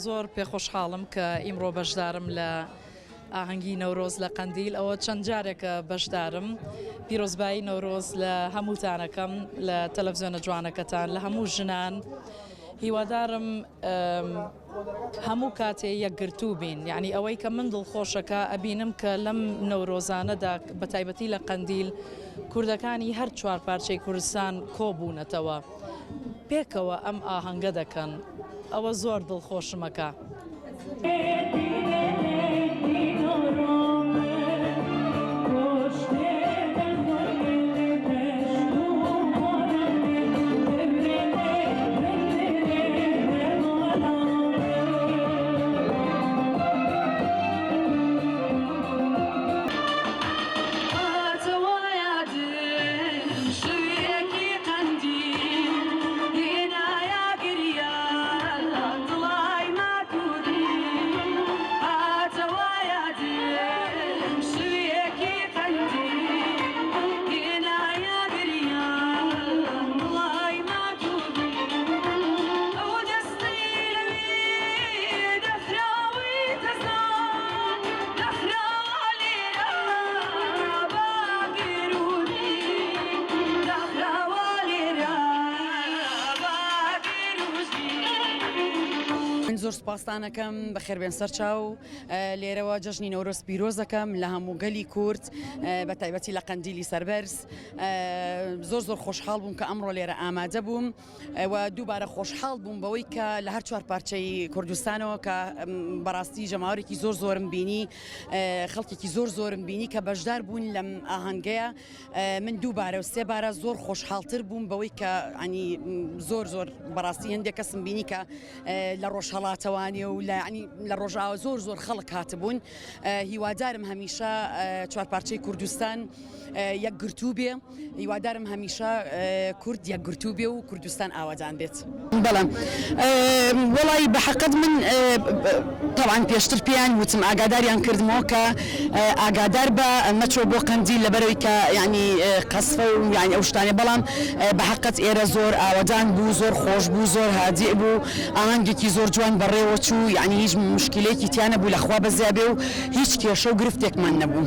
زۆر پێخۆشحاڵم کە ئیمڕۆ بەشدارم لە ئاهەنگی نەورۆز لە قەندیل. ئەوە چەند جارێکە بەشدارم. پیرۆزبایی نەورۆز لە هەمووتانەکەم لە تەلەڤیزیۆنە جوانەکەتان لە هەموو ژنان. هیوادارم هەموو کاتێ یەکگرتوو بین، یعنی ئەوەی کە من دڵخۆشەکە ئەبینم کە لەم نەورۆزانەدا بە تایبەتی لە قەندیل کوردەکانی هەر چوار پارچەی کوردستان کۆبوونەتەوە پێکەوە ئەم ئاهەنگە دەکەن. ئەوە زۆر دڵخۆشمەکە. زۆر سوپاسدانەکەم بەخێربێن سەرچاو لێرەوە جەژنی نەورۆز پیرۆزەکەم لە هەموو گەلی کورد بە تایبەتی لە قەندیلی سەربەرز. زۆر خۆشحاڵ بووم کە ئەمڕۆ لێرە ئامادە بووم و دووبارە خۆشحاڵ بووم بەوەی کە لە هەر چوار پارچەی کوردستانەوە کە بەڕاستی جەماوەرێکی زۆرم بینی، خەڵکێکی زۆرم بینی کە بەشدار بوون لەم ئاهەنگەیە. من دووبارە و سێ بارە زۆر خۆشحاڵتر بووم بەوەی کە ینی زۆر بەڕاستی هەندێک کەسم بینی کە لە ڕۆژهەڵاتەوانی و لە ڕۆژاوە زۆر خەڵک هاتبوون. هیوادارم هەمیشە چوار پارچەی کوردستان یەکگرتوو بێ، هیوادارم هەمیشە کورد یەکگرتوو بێ و کوردستان ئاوادان بێت. بەڵام وەڵی بەحەقەت من طبعاً پێشتر پێیان وتم ئاگاداریان کردمەوە کە ئاگادار بە نەچۆ بۆ قەندیل لەبەرەوەی کە ینی قەسفە و ینی ئەو شتانێ، بەڵام بەحەقەت ئێرە زۆر ئاوادان بوو، زۆر خۆش بوو، زۆر هادیع بوو، ئاهەنگێکی زۆر جوان بەڕێوە چوو، ینی هیچ مشکلەیەکی تیانە بوو لەخوا بەزیابێ و هیچ کێشە و گرفتێکمان نەبوو.